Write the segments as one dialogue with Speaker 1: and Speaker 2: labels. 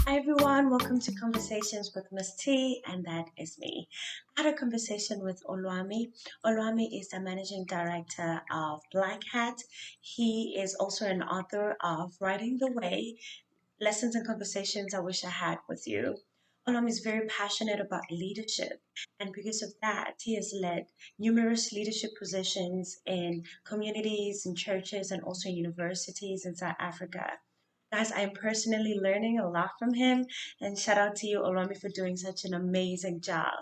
Speaker 1: Hi everyone, welcome to Conversations with Miss T, and that is me. I had a conversation with Olwami. Olwami is the managing director of Black Hat. He is also an author of Writing the Way, Lessons and Conversations I Wish I Had with You. Olwami is very passionate about leadership, and because of that, he has led numerous leadership positions in communities, in churches, and also in universities in South Africa. Guys, I'm personally learning a lot from him, and shout out to you, Olami, for doing such an amazing job.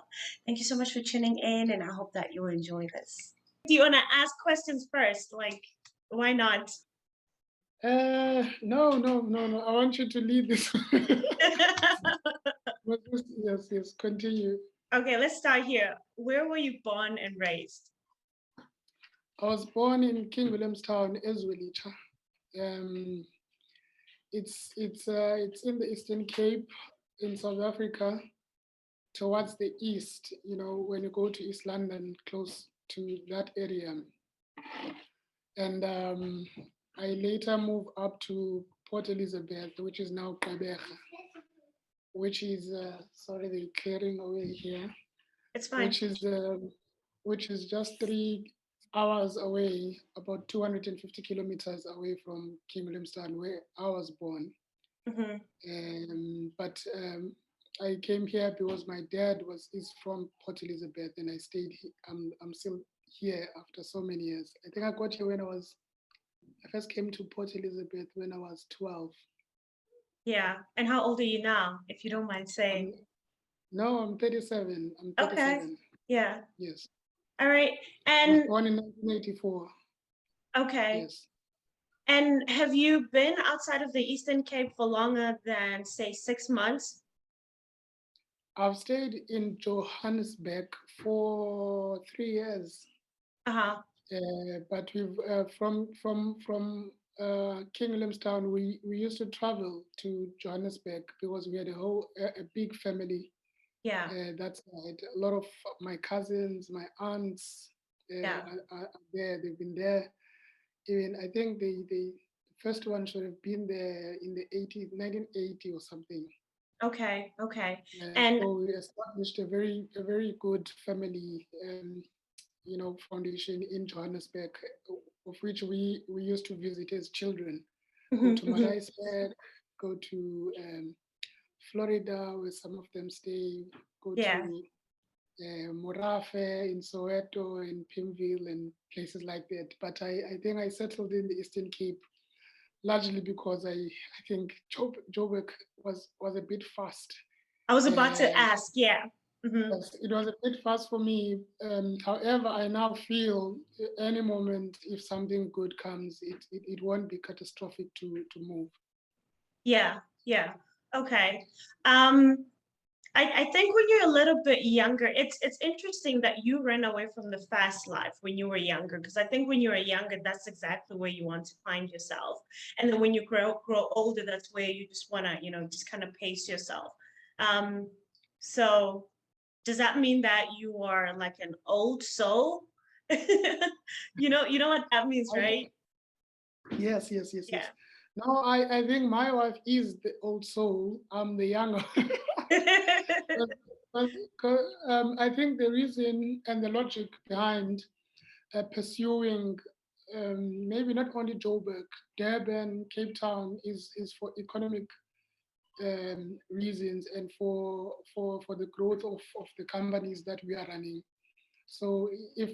Speaker 1: Thank you so much for tuning in, and I hope that you'll enjoy this. Do you want to ask questions first? Like, why not?
Speaker 2: No. I want you to lead this. Yes, continue.
Speaker 1: Okay, let's start here. Where were you born and raised?
Speaker 2: I was born in King Williamstown, Ezwelita. Um, it's in the Eastern Cape in South Africa, towards the east. You know, when you go to East London, close to that area. And I later moved up to Port Elizabeth, which is now Gqeberha, which is sorry, they're clearing away here.
Speaker 1: It's fine.
Speaker 2: Which is just 3 hours away, about 250 kilometers away from King Williamstown, where I was born. But I came here because my dad is from Port Elizabeth, and I stayed. I'm still here after so many years. I think I got here I first came to Port Elizabeth when I was 12.
Speaker 1: Yeah. And how old are you now, if you don't mind saying?
Speaker 2: No, I'm 37. I'm 37.
Speaker 1: Okay. Yeah.
Speaker 2: Yes.
Speaker 1: All right.
Speaker 2: I was
Speaker 1: And
Speaker 2: born in 1984.
Speaker 1: okay.
Speaker 2: Yes.
Speaker 1: And have you been outside of the Eastern Cape for longer than, say, 6 months?
Speaker 2: I've stayed in Johannesburg for 3 years.
Speaker 1: Uh-huh.
Speaker 2: But we've from King Williamstown, we used to travel to Johannesburg because we had a big family.
Speaker 1: Yeah.
Speaker 2: That side, a lot of my cousins, my aunts
Speaker 1: Yeah.
Speaker 2: are there. They've been there. Even I think the first one should have been there in the 1980 or something.
Speaker 1: Okay. And
Speaker 2: So we established a very good family, foundation in Johannesburg, of which we used to visit as children. Go to Maritzburg, go to Florida, where some of them stay. Go
Speaker 1: yeah.
Speaker 2: to Morafe in Soweto and Pimville and places like that. But I think I settled in the Eastern Cape largely because I think Joburg was a bit fast.
Speaker 1: I was about to ask, yeah.
Speaker 2: Yes, it was a bit fast for me. However, I now feel any moment if something good comes, it won't be catastrophic to move.
Speaker 1: Yeah. Okay. I think when you're a little bit younger, it's interesting that you ran away from the fast life when you were younger, because I think when you were younger, that's exactly where you want to find yourself. And then when you grow older, that's where you just want to, just kind of pace yourself. So does that mean that you are like an old soul? You know what that means, right?
Speaker 2: Yes.
Speaker 1: Yeah.
Speaker 2: No, I think my wife is the old soul. I'm the younger. but I think the reason and the logic behind pursuing maybe not only Joburg, Durban, Cape Town is for economic reasons and for the growth of the companies that we are running. So if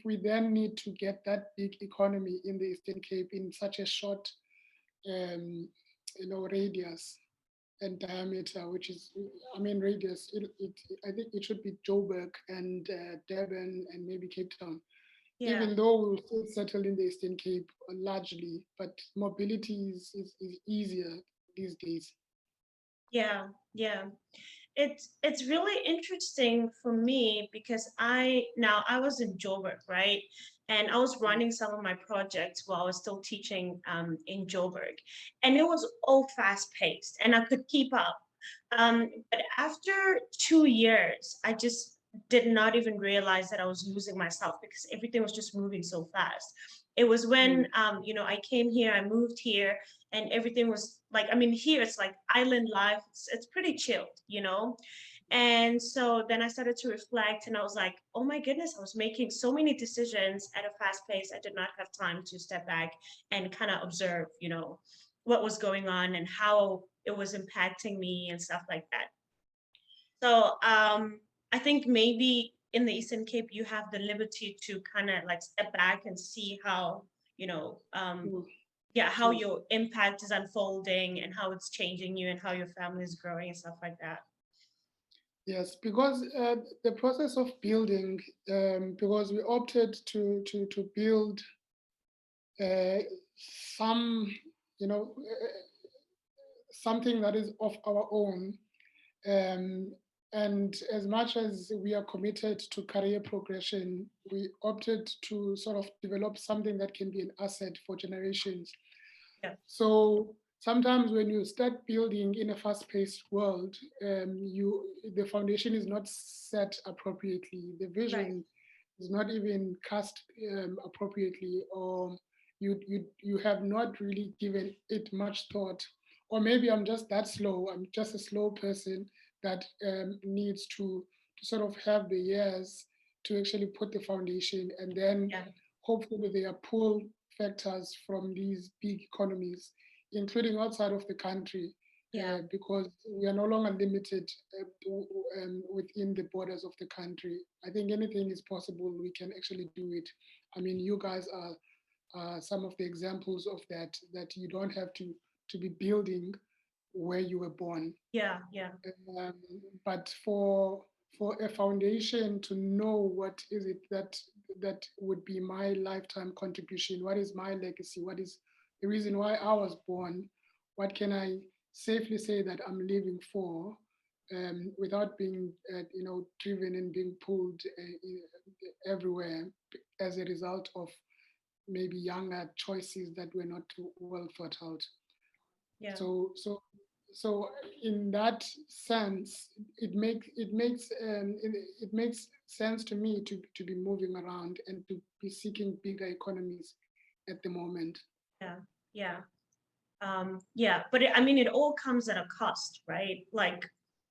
Speaker 2: we then need to get that big economy in the Eastern Cape in such a short radius and diameter, which is, I mean, radius, I think it should be Joburg and Durban and maybe Cape Town.
Speaker 1: Yeah.
Speaker 2: Even though we will still settle in the Eastern Cape largely, but mobility is easier these days.
Speaker 1: Yeah. It's really interesting for me because I was in Joburg, right? And I was running some of my projects while I was still teaching in Joburg. And it was all fast paced and I could keep up. But after 2 years, I just did not even realize that I was losing myself because everything was just moving so fast. It was when I came here, I moved here, and everything was like, I mean, here it's like island life. It's pretty chilled, you know. And so then I started to reflect, and I was like, oh my goodness, I was making so many decisions at a fast pace. I did not have time to step back and kind of observe, you know, what was going on and how it was impacting me and stuff like that. So I think maybe in the Eastern Cape, you have the liberty to kind of like step back and see how, you know,
Speaker 2: True,
Speaker 1: yeah, how
Speaker 2: true.
Speaker 1: your impact is unfolding and how it's changing you and how your family is growing and stuff like that.
Speaker 2: Yes, because the process of building, because we opted to build uh, some, something that is of our own. Um, and as much as we are committed to career progression, we opted to sort of develop something that can be an asset for generations.
Speaker 1: Yeah,
Speaker 2: So sometimes when you start building in a fast-paced world, the foundation is not set appropriately. The
Speaker 1: right.
Speaker 2: vision is not even cast appropriately, or you have not really given it much thought. Or maybe I'm just that slow. I'm just a slow person that needs to sort of have the years to actually put the foundation, and then
Speaker 1: Yeah,
Speaker 2: hopefully there are pull factors from these big economies, including outside of the country,
Speaker 1: yeah,
Speaker 2: because we are no longer limited within the borders of the country. I think anything is possible. We can actually do it. I mean, you guys are some of the examples of that. That you don't have to be building where you were born.
Speaker 1: yeah, yeah,
Speaker 2: Um, but for a foundation to know what is it that would be my lifetime contribution, what is my legacy, what is the reason why I was born, what can I safely say that I'm living for, without being driven and being pulled everywhere as a result of maybe younger choices that were not too well thought out.
Speaker 1: yeah,
Speaker 2: So in that sense, it makes sense to me to be moving around and to be seeking bigger economies at the moment.
Speaker 1: yeah, yeah. Yeah, but I mean, it all comes at a cost, right? Like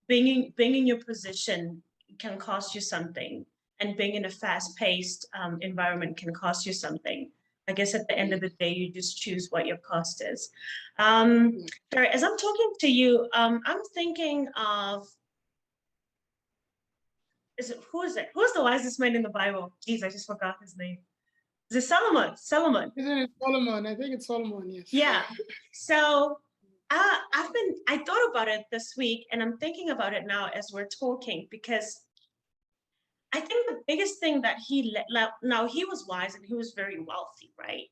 Speaker 1: being in your position can cost you something, and being in a fast-paced environment can cost you something. I guess at the end of
Speaker 2: Yeah,
Speaker 1: the day, you just choose what your cost is. Um,
Speaker 2: yeah.
Speaker 1: sorry, as I'm talking to you, I'm thinking of, is it who is it? Who's the wisest man in the Bible? Jeez, I just forgot his name. Is it Solomon? Solomon.
Speaker 2: Isn't it Solomon? I think it's Solomon. Yes.
Speaker 1: Yeah. So I thought about it this week, and I'm thinking about it now as we're talking, because I think the biggest thing that now he was wise and he was very wealthy, right?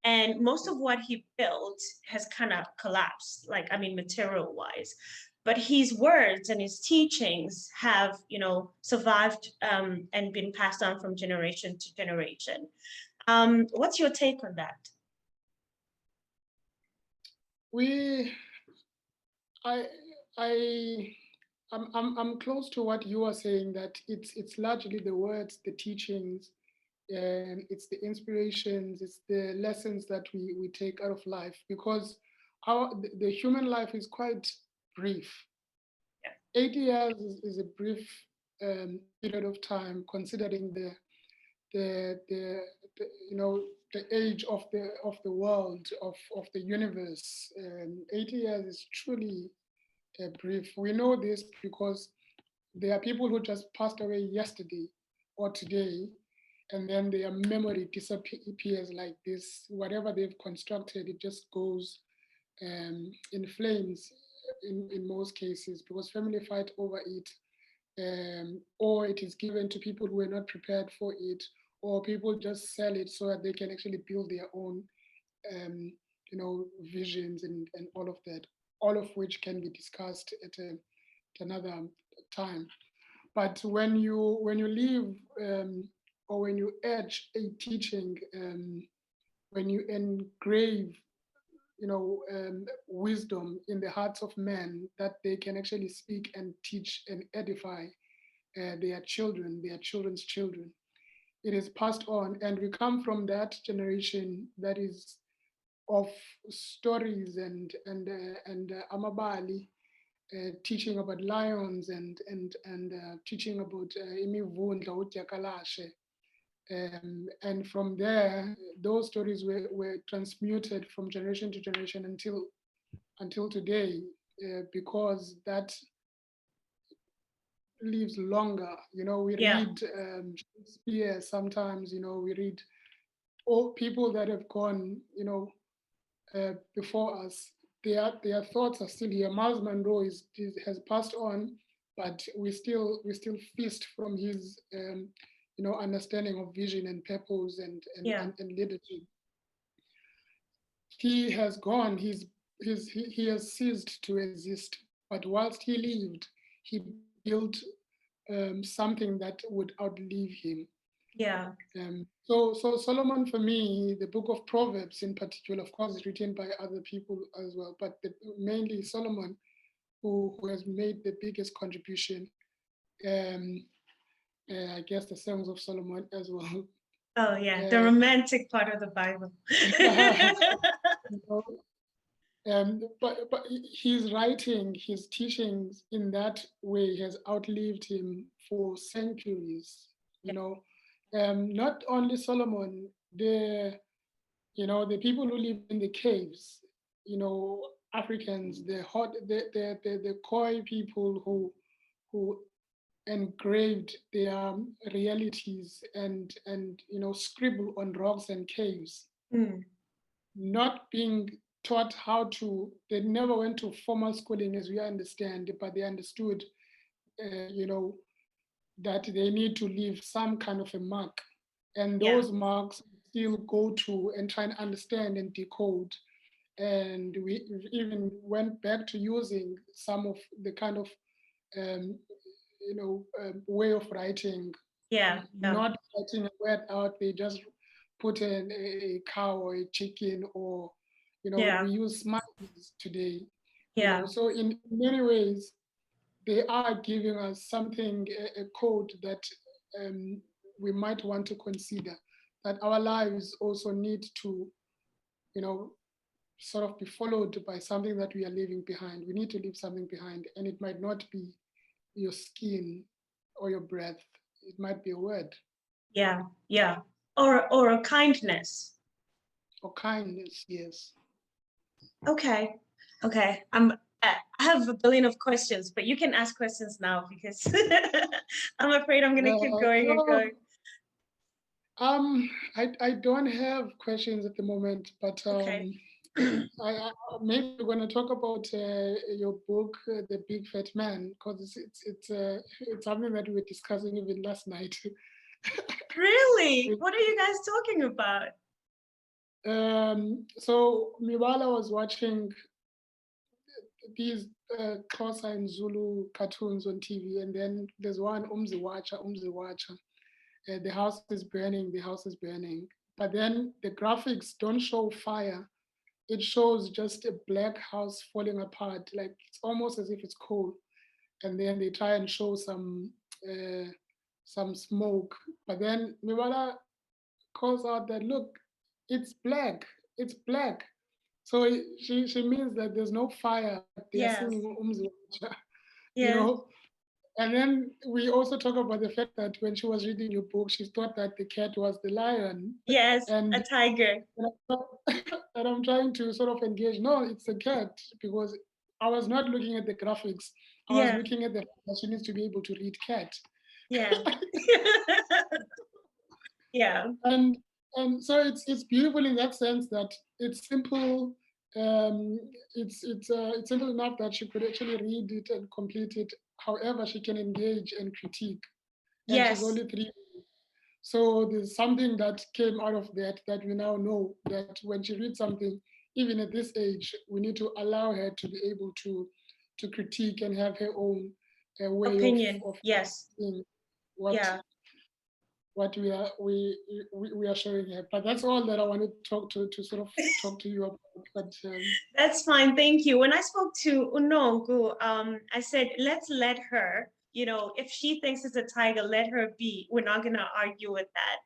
Speaker 1: And most of what he built has kind of collapsed, like, I mean, material wise. But his words and his teachings have, you know, survived and been passed on from generation to generation. What's your take on that?
Speaker 2: We, I, I, I'm close to what you are saying. That it's largely the words, the teachings, and it's the inspirations, it's the lessons that we take out of life, because the human life is quite brief.
Speaker 1: Yeah,
Speaker 2: 80 years is a brief period of time, considering the the age of the world, of the universe. 80 years is truly brief. We know this because there are people who just passed away yesterday or today, and then their memory disappears like this. Whatever they've constructed, it just goes in flames in most cases, because family fight over it, or it is given to people who are not prepared for it, or people just sell it so that they can actually build their own visions and all of that, all of which can be discussed at another time. But when you leave, or when you edge a teaching, when you engrave wisdom in the hearts of men, that they can actually speak and teach and edify their children, their children's children. It is passed on, and we come from that generation that is of stories and amabali, teaching about lions and teaching about imivundla udyakalashe. And from there, those stories were transmuted from generation to generation until today, because that lives longer. We
Speaker 1: Yeah.
Speaker 2: read Shakespeare sometimes. We read all people that have gone, before us. Their thoughts are still here. Miles Monroe has passed on, but we still feast from his understanding of vision and purpose
Speaker 1: Yeah.
Speaker 2: and leadership. He has gone. He has ceased to exist. But whilst he lived, he built something that would outlive him.
Speaker 1: Yeah.
Speaker 2: So Solomon, for me, the book of Proverbs in particular, of course, is written by other people as well, but mainly Solomon, who has made the biggest contribution. Um, I guess the Songs of Solomon as well.
Speaker 1: Oh yeah, the
Speaker 2: Uh,
Speaker 1: romantic part of the Bible.
Speaker 2: you know, but his writing, his teachings in that way has outlived him for centuries. You know, not only Solomon, the people who lived in the caves, Africans, the hot, the Khoi people who engraved their realities and scribble on rocks and caves,
Speaker 1: Mm,
Speaker 2: not being taught how to. They never went to formal schooling as we understand, but they understood, that they need to leave some kind of a mark, and
Speaker 1: yeah,
Speaker 2: those marks still go to and try and understand and decode. And we even went back to using some of the kind of um, way of writing,
Speaker 1: yeah, yeah,
Speaker 2: not writing a word out. They just put in a cow or a chicken, or
Speaker 1: yeah,
Speaker 2: we use smileys today.
Speaker 1: yeah,
Speaker 2: So in many ways, they are giving us something, a code that um, we might want to consider, that our lives also need to, you know, sort of be followed by something that we are leaving behind. We need to leave something behind, and it might not be your skin or your breath. It might be a word
Speaker 1: yeah, yeah. Or a kindness.
Speaker 2: or kindness. Yes.
Speaker 1: Okay, okay. I have a billion of questions, but you can ask questions now because I'm afraid I'm gonna keep going and
Speaker 2: No,
Speaker 1: going.
Speaker 2: I don't have questions at the moment, but
Speaker 1: Okay.
Speaker 2: maybe we're going to talk about your book, The Big Fat Man, because it's something that we were discussing even last night.
Speaker 1: Really? What are you guys talking about?
Speaker 2: So Miwala was watching these Xhosa and Zulu cartoons on TV, and then there's one Umzi Wacha. The house is burning, the house is burning. But then the graphics don't show fire. It shows just a black house falling apart, like it's almost as if it's cold. And then they try and show some smoke. But then Miwala calls out that, look, it's black, it's black. So she means that there's no fire, but they are
Speaker 1: Yes,
Speaker 2: singing Umziwacha, you
Speaker 1: yes,
Speaker 2: know. And then we also talk about the fact that when she was reading your book, she thought that the cat was the lion.
Speaker 1: yes, a
Speaker 2: And
Speaker 1: tiger.
Speaker 2: and I'm trying to sort of engage. No, it's a cat, because I was not looking at the graphics. I was
Speaker 1: Yeah,
Speaker 2: looking at the fact that she needs to be able to read cat.
Speaker 1: yeah. Yeah,
Speaker 2: and and so it's beautiful in that sense that it's simple. It's simple enough that she could actually read it and complete it. However, she can engage and critique, and she's
Speaker 1: yes,
Speaker 2: only 3. So there's something that came out of that we now know that when she reads something, even at this age, we need to allow her to be able to critique and have her own way
Speaker 1: opinion.
Speaker 2: of
Speaker 1: Yes,
Speaker 2: seeing what
Speaker 1: yeah.
Speaker 2: what we are showing here. But that's all that I wanted to sort of talk to you about. But
Speaker 1: That's fine. Thank you. When I spoke to Unongu, I said, let's let her, if she thinks it's a tiger, let her be. We're not going to argue with that.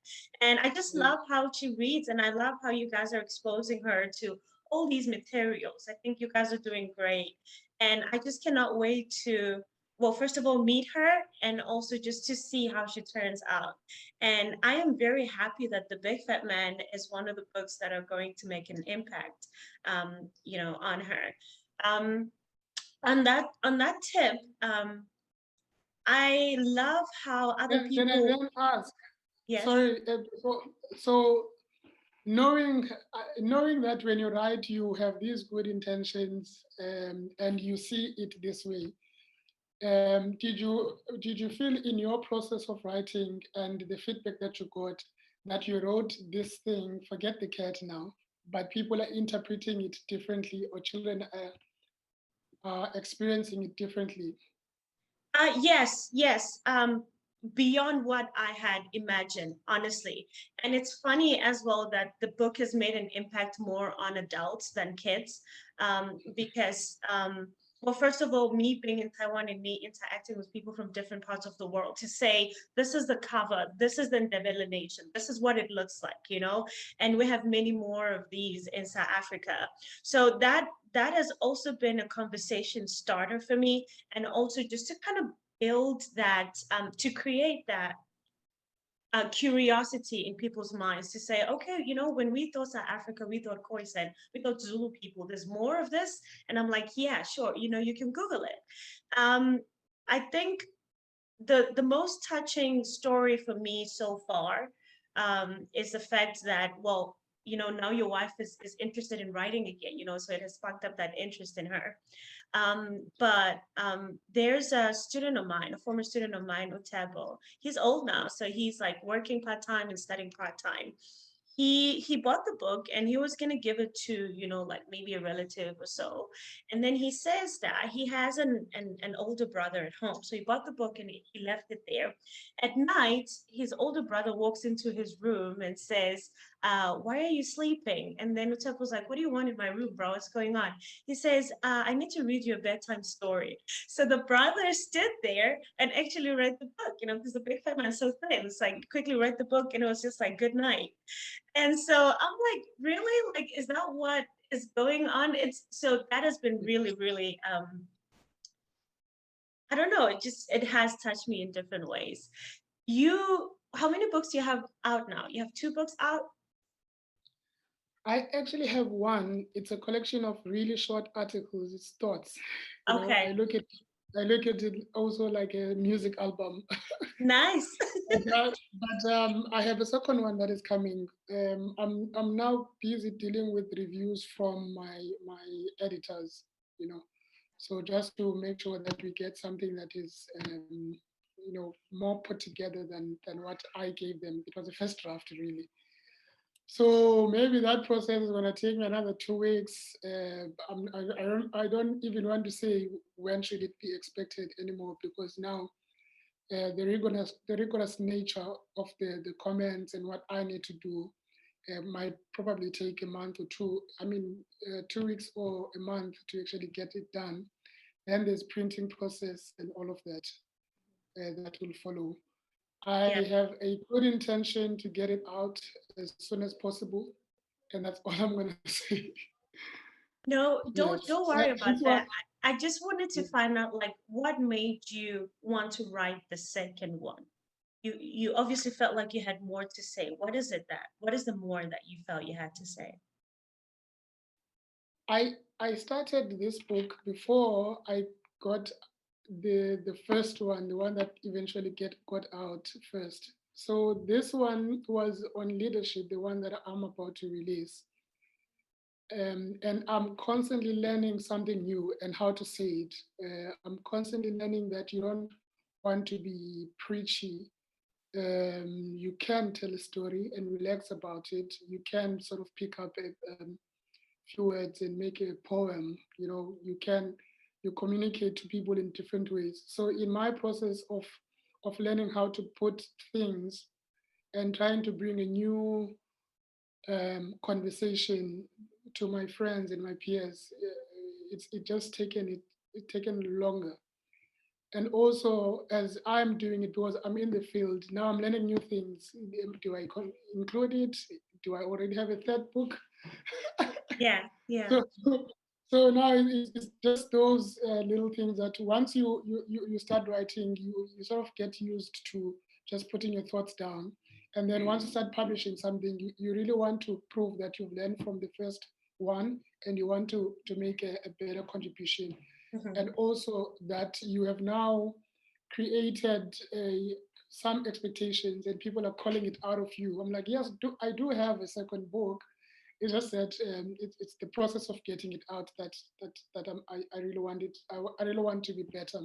Speaker 1: And I just
Speaker 2: yeah,
Speaker 1: love how she reads, and I love how you guys are exposing her to all these materials. I think you guys are doing great. And I just cannot wait to, well, first of all, meet her and also just to see how she turns out. And I am very happy that The Big Fat Man is one of the books that are going to make an impact, on her. Um, on that tip, I love how other
Speaker 2: Can I
Speaker 1: people,
Speaker 2: then ask?
Speaker 1: yes.
Speaker 2: Sorry, so knowing knowing that when you write you have these good intentions, and you see it this way, did you feel in your process of writing and the feedback that you got that you wrote this thing, forget the cat now, but people are interpreting it differently, or children are experiencing it differently?
Speaker 1: Yes, yes. Beyond what I had imagined, honestly. And it's funny as well that the book has made an impact more on adults than kids. Because, well, first of all, me being in Taiwan and me interacting with people from different parts of the world to say, this is the cover, this is the Ndebele nation, this is what it looks like. And we have many more of these in South Africa. So that has also been a conversation starter for me, and also just to kind of build that, to create that curiosity in people's minds to say, okay, when we thought South Africa, we thought Khoisan, we thought Zulu people, there's more of this. And I'm like, yeah, sure, you can Google it. I think the most touching story for me so far, is the fact that, well, now your wife is interested in writing again, so it has sparked up that interest in her. But there's a student of mine, a former student of mine, Utabo. He's old now, so he's like working part-time and studying part-time. He bought the book and he was gonna give it to, like maybe a relative or so. And then he says that he has an older brother at home. So he bought the book and he left it there. At night, his older brother walks into his room and says, why are you sleeping? And then Utep was like, what do you want in my room, bro? What's going on? He says, I need to read you a bedtime story. So the brother stood there and actually read the book, because the big fat man's so thin. It's like, quickly read the book and it was just like, good night. And so I'm like, really? Like, is that what is going on? It's so that has been really, really, I don't know, it has touched me in different ways. How many books do you have out now? You have two books out?
Speaker 2: I actually have one. It's a collection of really short articles. It's thoughts. I
Speaker 1: Okay,
Speaker 2: look at it also like a music album.
Speaker 1: nice.
Speaker 2: But I have a second one that is coming. I'm now busy dealing with reviews from my editors. You know, so just to make sure that we get something that is more put together than what I gave them. It was a first draft, really. So maybe that process is going to take me another 2 weeks. I don't even want to say when should it be expected anymore, because now the rigorous nature of the comments and what I need to do might probably take a month or two. I mean, 2 weeks or a month to actually get it done. Then there's printing process and all of that that will follow.
Speaker 1: Yeah.
Speaker 2: I have a good intention to get it out as soon as possible, and that's all I'm gonna say.
Speaker 1: No, don't
Speaker 2: Yes,
Speaker 1: don't worry
Speaker 2: this
Speaker 1: about
Speaker 2: one.
Speaker 1: that. I just wanted to find out, like, what made you want to write the second one. You obviously felt like you had more to say. What is the more that you felt you had to say?
Speaker 2: I started this book before I got the first one, the one that eventually got out first. So this one was on leadership, the one that I'm about to release. And I'm constantly learning something new and how to say it. I'm constantly learning that you don't want to be preachy. You can tell a story and relax about it. You can sort of pick up a few words and make a poem. You communicate to people in different ways. So in my process of learning how to put things and trying to bring a new conversation to my friends and my peers, it just taken longer. And also, as I'm doing it, because I'm in the field now, I'm learning new things. Do I include it? Do I already have a third book?
Speaker 1: Yeah. Yeah.
Speaker 2: So, so now it's just those little things that once you start writing, you sort of get used to just putting your thoughts down. And then once you start publishing something, you really want to prove that you've learned from the first one and you want to make a better contribution.
Speaker 1: Hmm.
Speaker 2: And also that you have now created some expectations and people are calling it out of you. I'm like, yes, I do have a second book. It's just that it's the process of getting it out that I really want it. I really want to be better.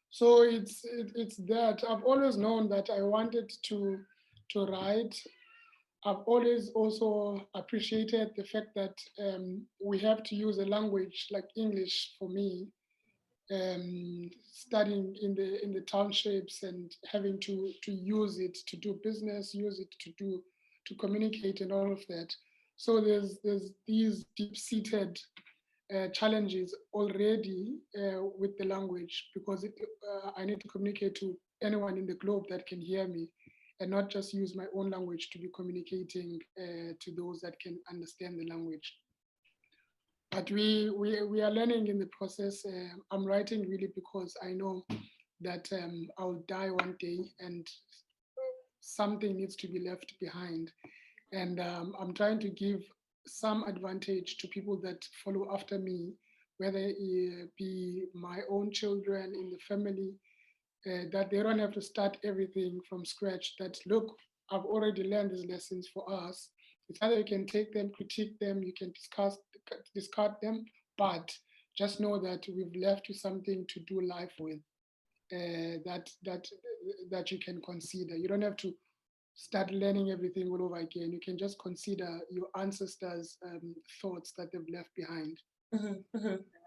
Speaker 2: So it's that I've always known that I wanted to write. I've always also appreciated the fact that we have to use a language like English for me, studying in the townships and having to use it to do business, use it to communicate and all of that. So there's these deep-seated challenges already with the language because I need to communicate to anyone in the globe that can hear me and not just use my own language to be communicating to those that can understand the language. But we are learning in the process. I'm writing really because I know that I'll die one day and something needs to be left behind. And I'm trying to give some advantage to people that follow after me, whether it be my own children in the family, that they don't have to start everything from scratch. That look, I've already learned these lessons for us. It's either you can take them, critique them, you can discard them, but just know that we've left you something to do life with. That you can consider. You don't have to start learning everything all over again. You can just consider your ancestors' thoughts that they've left behind.
Speaker 1: Hmm.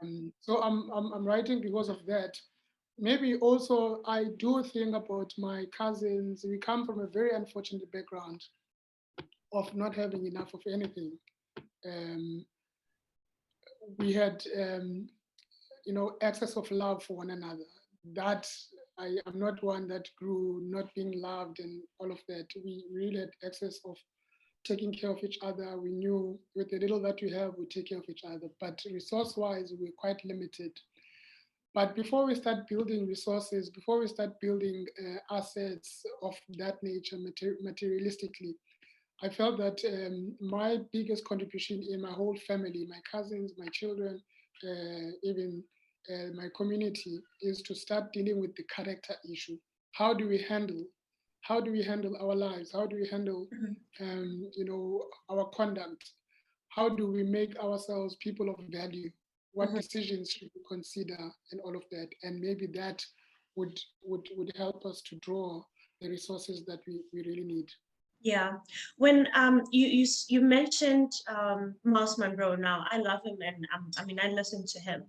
Speaker 1: Hmm.
Speaker 2: So I'm writing because of that. Maybe also I do think about my cousins. We come from a very unfortunate background of not having enough of anything. Um, we had excess of love for one another. That I am not one that grew not being loved and all of that. We really had excess of taking care of each other. We knew with the little that we have, we take care of each other. But resource-wise, we're quite limited. But before we start building resources, before we start building assets of that nature materialistically, I felt that my biggest contribution in my whole family, my cousins, my children, even my community, is to start dealing with the character issue. How do we handle? How do we handle our lives? How do we handle, our conduct? How do we make ourselves people of value? What
Speaker 1: Hmm.
Speaker 2: decisions should we consider, and all of that? And maybe that would help us to draw the resources that we really need.
Speaker 1: Yeah. When you mentioned Miles Monroe now, I love him and I mean I listen to him.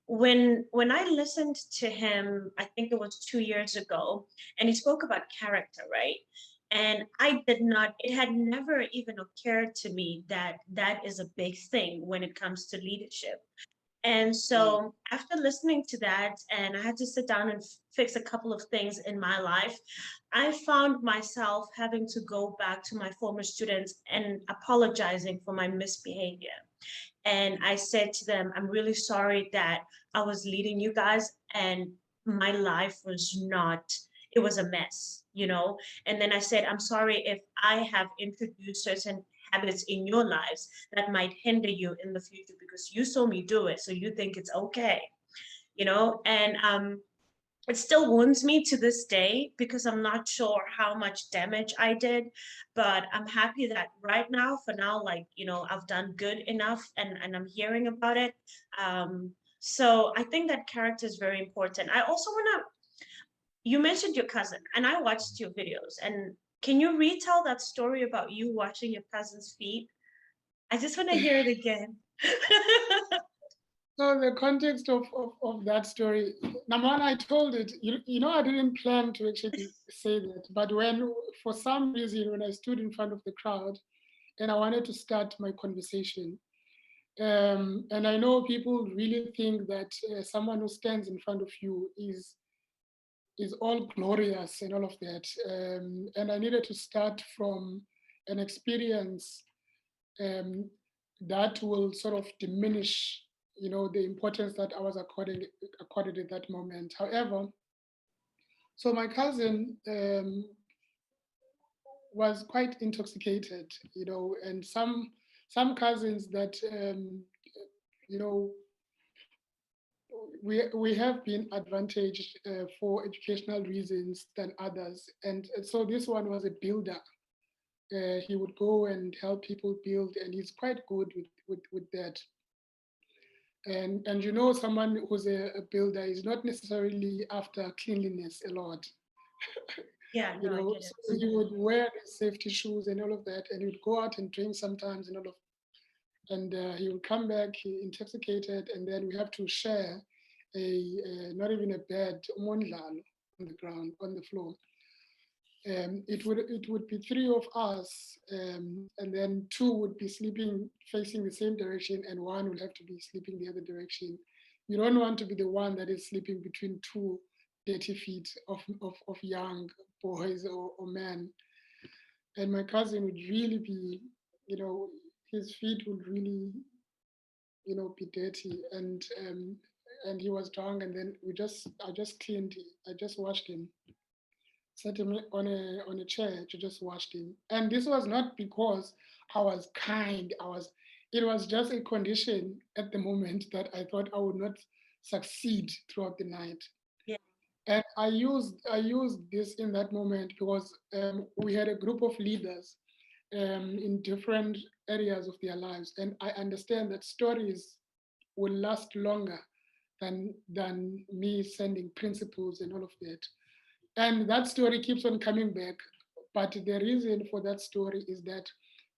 Speaker 1: When I listened to him, I think it was 2 years ago, and he spoke about character, right? And I did not, it had never even occurred to me that that is a big thing when it comes to leadership. And
Speaker 2: Yeah.
Speaker 1: so after listening to that, and I had to sit down and fix a couple of things in my life, I found myself having to go back to my former students and apologizing for my misbehavior. And I said to them, I'm really sorry that I was leading you guys and my life was not, it was a mess, you know? And then I said, I'm sorry if I have introduced certain habits in your lives that might hinder you in the future because you saw me do it. So you think it's okay, you know? And it still wounds me to this day because I'm not sure how much damage I did, but I'm happy that right now, for now, like, you know, I've done good enough and I'm hearing about it. So I think that character is very important. I also want to, you mentioned your cousin, and I watched your videos. And can you retell that story about you washing your cousin's feet? I just want to hear it again.
Speaker 2: So the context of that story, number one, I told it, I didn't plan to actually say that, but when, for some reason, when I stood in front of the crowd and I wanted to start my conversation, and I know people really think that someone who stands in front of you is all glorious and all of that, and I needed to start from an experience. that will sort of diminish, the importance that I was accorded at that moment. However, so my cousin was quite intoxicated, and some cousins that you know we have been advantaged for educational reasons than others, and so this one was a builder. He would go and help people build, and he's quite good with that. And someone who's a builder is not necessarily after cleanliness a lot.
Speaker 1: Yeah, no, I get
Speaker 2: So
Speaker 1: it.
Speaker 2: he would wear the safety shoes and all of that, and he would go out and drink sometimes and all of, and he would come back intoxicated, and then we have to share not even a bed, umondlalo, on the ground, on the floor. It would be three of us, and then two would be sleeping facing the same direction, and one would have to be sleeping the other direction. You don't want to be the one that is sleeping between two dirty feet of young boys or men. And my cousin would really be, you know, his feet would really, be dirty, and he was drunk, and then I just cleaned, I just washed him, set him on a chair to just watch him. And this was not because I was kind. It was just a condition at the moment that I thought I would not succeed throughout the night.
Speaker 1: Yeah,
Speaker 2: And I used this in that moment because we had a group of leaders in different areas of their lives, and I understand that stories will last longer than me sending principles and all of that. And that story keeps on coming back. But the reason for that story is that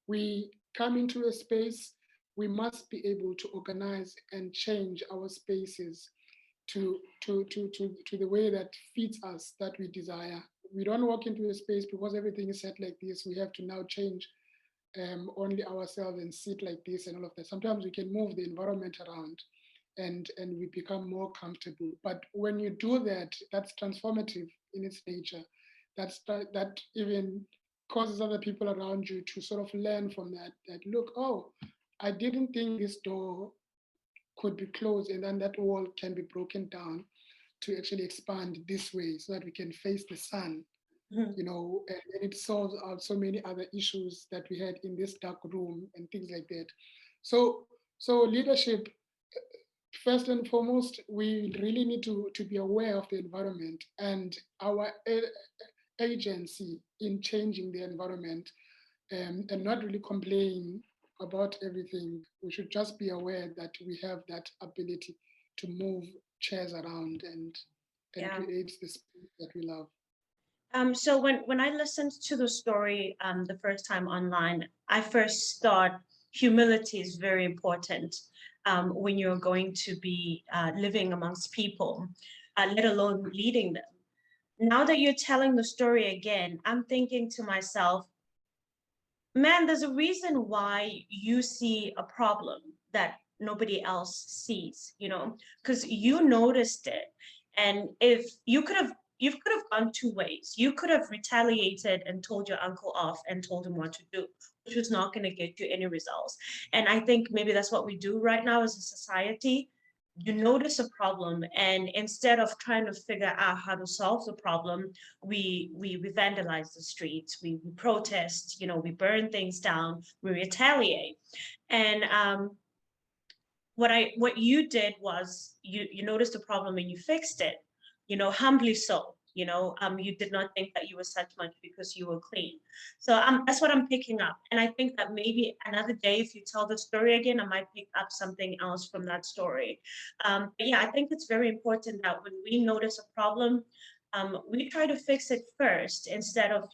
Speaker 2: we come into a space, we must be able to organize and change our spaces to the way that fits us, that we desire. We don't walk into a space because everything is set like this. We have to now change only ourselves and sit like this and all of that. Sometimes we can move the environment around and we become more comfortable. But when you do that, that's transformative in its nature. That even causes other people around you to sort of learn from that. That look, oh, I didn't think this door could be closed, and then that wall can be broken down to actually expand this way so that we can face the sun,
Speaker 1: mhm,
Speaker 2: and it solves out so many other issues that we had in this dark room and things like that. So leadership, first and foremost, we really need to be aware of the environment and our agency in changing the environment, and not really complain about everything. We should just be aware that we have that ability to move chairs around and
Speaker 1: yeah.
Speaker 2: create the space that we love.
Speaker 1: So when I listened to the story the first time online, I first thought humility is very important when you're going to be living amongst people, let alone leading them. Now that you're telling the story again, I'm thinking to myself, man, there's a reason why you see a problem that nobody else sees, because you noticed it. And if you could have gone two ways. You could have retaliated and told your uncle off and told him what to do, which was not going to get you any results. And I think maybe that's what we do right now as a society. You notice a problem, and instead of trying to figure out how to solve the problem, we vandalize the streets, we protest, we burn things down, we retaliate. And what you did was you noticed the problem and you fixed it, humbly so. You did not think that you were such much because you were clean. So that's what I'm picking up, and I think that maybe another day, if you tell the story again, I might pick up something else from that story. But yeah, I think it's very important that when we notice a problem, we try to fix it first instead of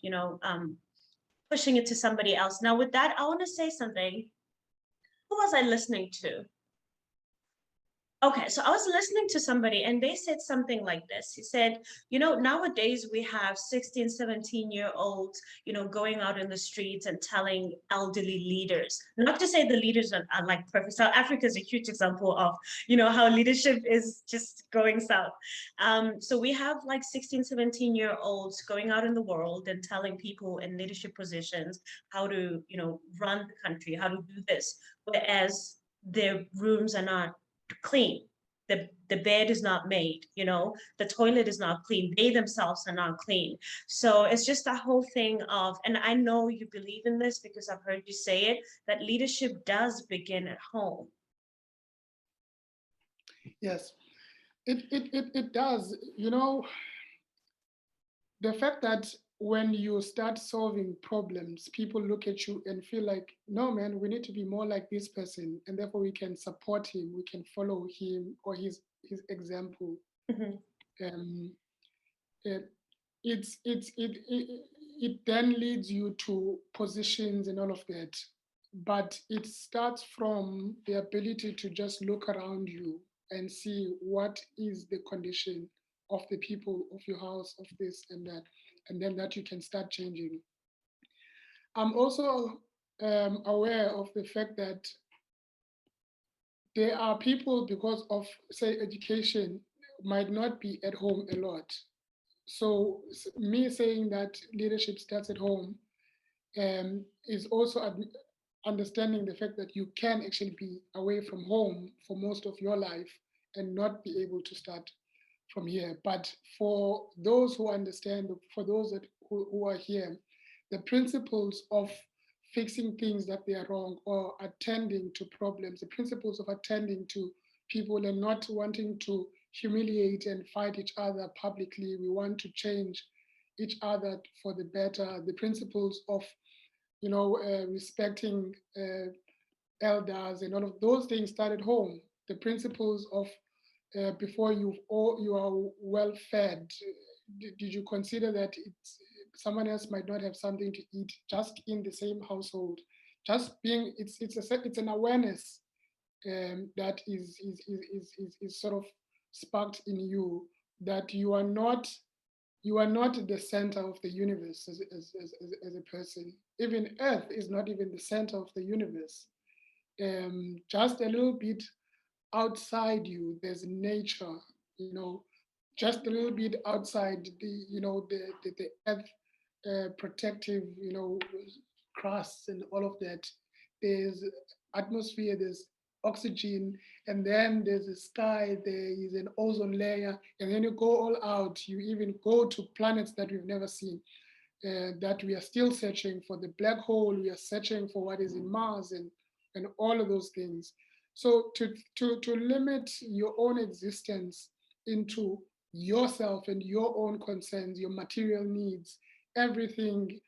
Speaker 1: pushing it to somebody else. Now, with that, I want to say something. Who was I listening to? Okay, so I was listening to somebody and they said something like this. He said, nowadays we have 16, 17-year olds, going out in the streets and telling elderly leaders, not to say the leaders are like perfect. South Africa is a huge example of, how leadership is just going south. So we have like 16, 17-year olds going out in the world and telling people in leadership positions how to, run the country, how to do this, whereas their rooms are not clean. The bed is not made, the toilet is not clean, they themselves are not clean. So it's just that whole thing of, and I know you believe in this because I've heard you say it, that leadership does begin at home.
Speaker 2: Yes, it does. The fact that when you start solving problems, people look at you and feel like, no, man, we need to be more like this person, and therefore we can support him, we can follow him or his example.
Speaker 1: Mm-hmm.
Speaker 2: Um, it, it then leads you to positions and all of that. But it starts from the ability to just look around you and see what is the condition of the people of your house, of this and that, and then that you can start changing. I'm also aware of the fact that there are people, because of, say, education, might not be at home a lot. So me saying that leadership starts at home is also understanding the fact that you can actually be away from home for most of your life and not be able to start from here. But for those who understand, for those who are here, the principles of fixing things that they are wrong or attending to problems, the principles of attending to people and not wanting to humiliate and fight each other publicly. We want to change each other for the better. The principles of, respecting elders and all of those things start at home. The principles of before you are well fed. Did you consider that someone else might not have something to eat just in the same household? Just being it's an awareness that is sort of sparked in you that you are not the center of the universe as a person. Even Earth is not even the center of the universe. Just a little bit outside you, there's nature, just a little bit outside the Earth protective, crusts and all of that. There's atmosphere, there's oxygen, and then there's a sky, there is an ozone layer, and then you go all out. You even go to planets that we've never seen, that we are still searching for the black hole, we are searching for what is in Mars and all of those things. So to limit your own existence into yourself and your own concerns, your material needs, everything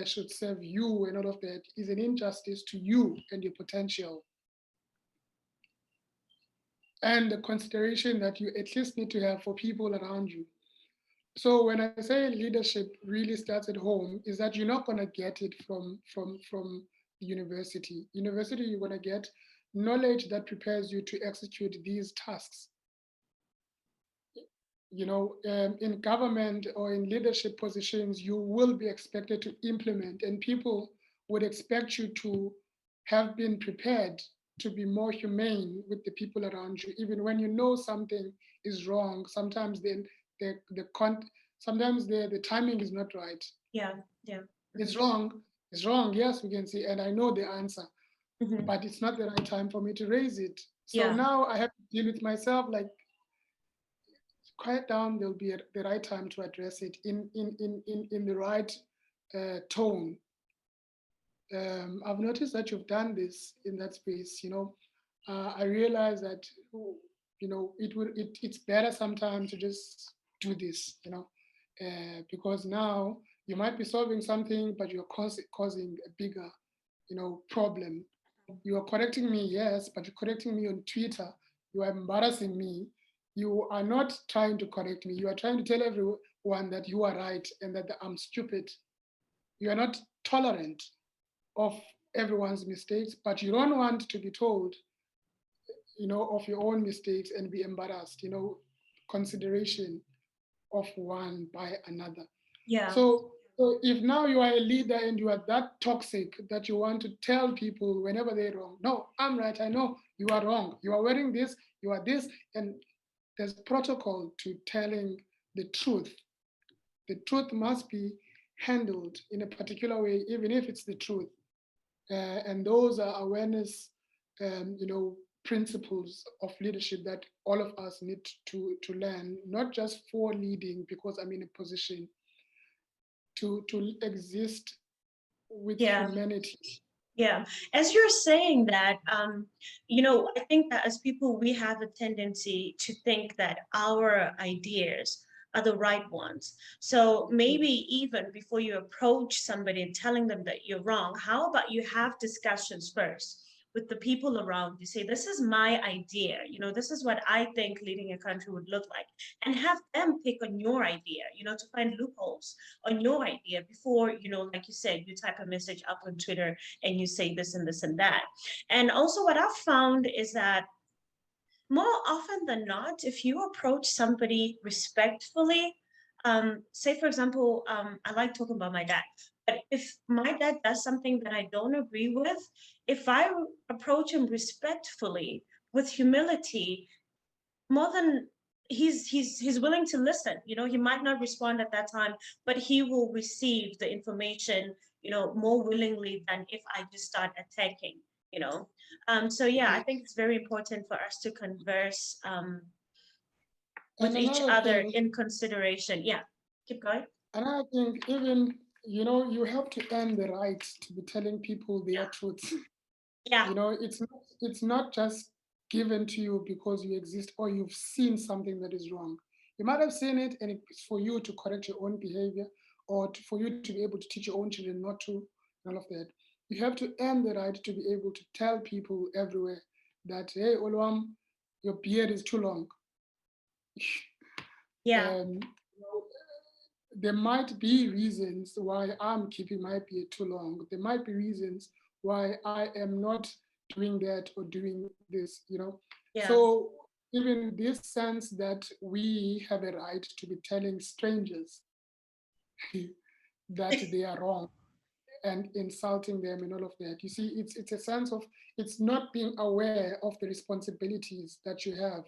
Speaker 2: should serve you and all of that is an injustice to you and your potential and the consideration that you at least need to have for people around you. So when I say leadership really starts at home, is that you're not gonna get it from university. University, you're gonna get knowledge that prepares you to execute these tasks. In government or in leadership positions, you will be expected to implement, and people would expect you to have been prepared to be more humane with the people around you, even when you know something is wrong. Sometimes the con sometimes the timing is not right.
Speaker 1: Yeah, yeah.
Speaker 2: It's
Speaker 1: Mm-hmm.
Speaker 2: wrong. It's wrong. Yes, we can see, and I know the answer,
Speaker 1: Mm-hmm.
Speaker 2: but it's not the right time for me to raise it. So
Speaker 1: Yeah.
Speaker 2: now I have to deal with myself like quiet down. There'll be the right time to address it in the right tone. I've noticed that you've done this in that space. I realize that it's better sometimes to just do this. Because now you might be solving something, but you're causing a bigger problem. You are correcting me, yes, but you're correcting me on Twitter. You are embarrassing me. You are not trying to correct me. You are trying to tell everyone that you are right and that I'm stupid. You are not tolerant of everyone's mistakes, but you don't want to be told of your own mistakes and be embarrassed, consideration of one by another.
Speaker 1: Yeah.
Speaker 2: So if now you are a leader and you are that toxic that you want to tell people whenever they're wrong, no, I'm right, I know you are wrong, you are wearing this, you are this, and there's protocol to telling the truth. The truth must be handled in a particular way, even if it's the truth. And those are awareness, principles of leadership that all of us need to learn, not just for leading because I'm in a position to exist with
Speaker 1: Yeah.
Speaker 2: humanity.
Speaker 1: Yeah, as you're saying that, I think that as people, we have a tendency to think that our ideas are the right ones. So maybe even before you approach somebody and telling them that you're wrong, how about you have discussions first with the people around you? Say, this is my idea, this is what I think leading a country would look like, and have them pick on your idea, to find loopholes on your idea before, like you said, you type a message up on Twitter and you say this and this and that. And also, what I've found is that more often than not, if you approach somebody respectfully, say for example, I like talking about my dad, but if my dad does something that I don't agree with, if I approach him respectfully with humility, more than he's willing to listen. He might not respond at that time, but he will receive the information, more willingly than if I just start attacking. you know so yeah, I
Speaker 2: Yeah.
Speaker 1: think it's very important for us to converse with
Speaker 2: And
Speaker 1: each
Speaker 2: another
Speaker 1: other
Speaker 2: thing,
Speaker 1: in consideration. Yeah, keep going.
Speaker 2: another thing, even you have to earn the right to be telling people their truth.
Speaker 1: Yeah.
Speaker 2: It's not just given to you because you exist or you've seen something that is wrong. You might have seen it, and it's for you to correct your own behavior, or for you to be able to teach your own children not to, and all of that. You have to earn the right to be able to tell people everywhere that, hey, Olwam, your beard is too long.
Speaker 1: Yeah.
Speaker 2: um, there might be reasons why I'm keeping my beard too long. There might be reasons why I am not doing that or doing this.
Speaker 1: Yeah.
Speaker 2: So even this sense that we have a right to be telling strangers that they are wrong and insulting them and all of that. You see, it's a sense of it's not being aware of the responsibilities that you have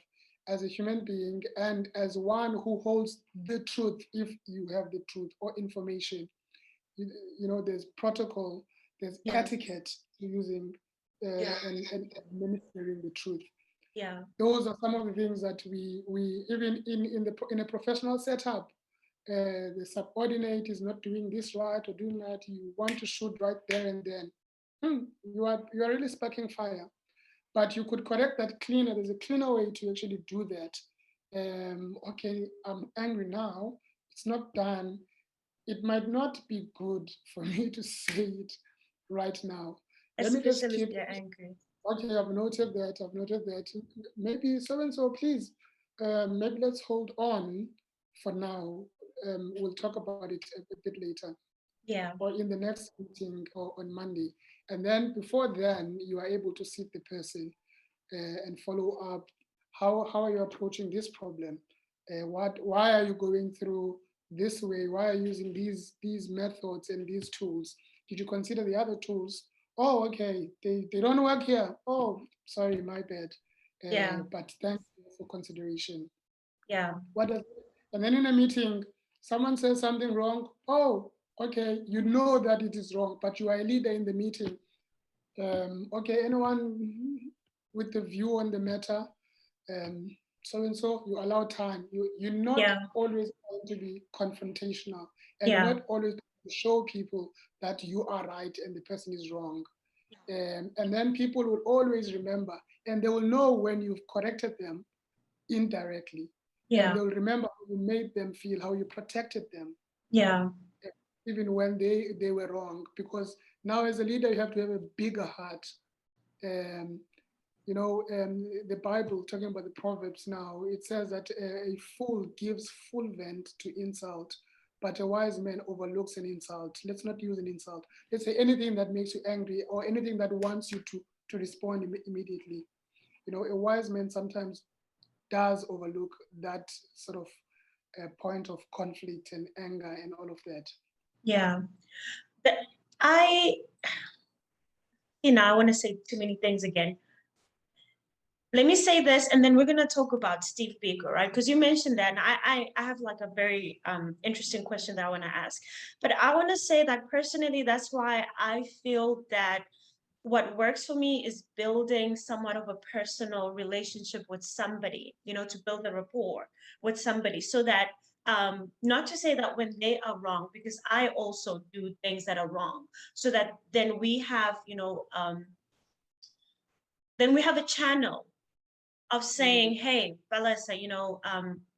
Speaker 2: as a human being and as one who holds the truth, if you have the truth or information. There's protocol, there's
Speaker 1: Yeah.
Speaker 2: etiquette to using and administering the truth.
Speaker 1: Yeah.
Speaker 2: Those are some of the things that we even in a professional setup, the subordinate is not doing this right or doing that, you want to shoot right there and then. You are really sparking fire. But you could correct that cleaner. There's a cleaner way to actually do that. Okay, I'm angry now. It's not done. It might not be good for me to say it right now. Let me just
Speaker 1: Especially if
Speaker 2: keep.
Speaker 1: they're angry.
Speaker 2: Okay, I've noted that. I've noted that. Maybe so and so, please. Maybe let's hold on for now. We'll talk about it a bit later,
Speaker 1: Yeah.
Speaker 2: or in the next meeting, or on Monday. And then before then, you are able to see the person and follow up. How are you approaching this problem? Why are you going through this way? Why are you using these methods and these tools? Did you consider the other tools? Oh, okay, they don't work here. Oh, sorry, my bad.
Speaker 1: Yeah.
Speaker 2: But thanks for consideration.
Speaker 1: Yeah.
Speaker 2: What does, and then in a meeting, someone says something wrong. Oh, okay, you know that it is wrong, but you are a leader in the meeting. Okay, anyone with the view on the matter, um, so and so, you allow time. You're not
Speaker 1: Yeah.
Speaker 2: always going to be confrontational, and you're
Speaker 1: Yeah.
Speaker 2: not always going to show people that you are right and the person is wrong. And then people will always remember, and they will know when you've corrected them indirectly, and
Speaker 1: Yeah.
Speaker 2: they'll remember how you made them feel, how you protected them,
Speaker 1: Yeah.
Speaker 2: even when they were wrong. Because now, as a leader, you have to have a bigger heart. Um, the Bible, talking about the Proverbs now, it says that a fool gives full vent to insult, but a wise man overlooks an insult. Let's not use an insult. Let's say anything that makes you angry or anything that wants you to respond immediately. A wise man sometimes does overlook that sort of point of conflict and anger and all of that.
Speaker 1: Yeah. The- I, I want to say too many things again. Let me say this, and then we're going to talk about Steve Biko, right? Because you mentioned that, and I have like a very interesting question that I want to ask. But I want to say that personally, that's why I feel that what works for me is building somewhat of a personal relationship with somebody, to build a rapport with somebody so that not to say that when they are wrong, because I also do things that are wrong, so that then we have a channel of
Speaker 2: Mm,
Speaker 1: saying, hey, Valesa,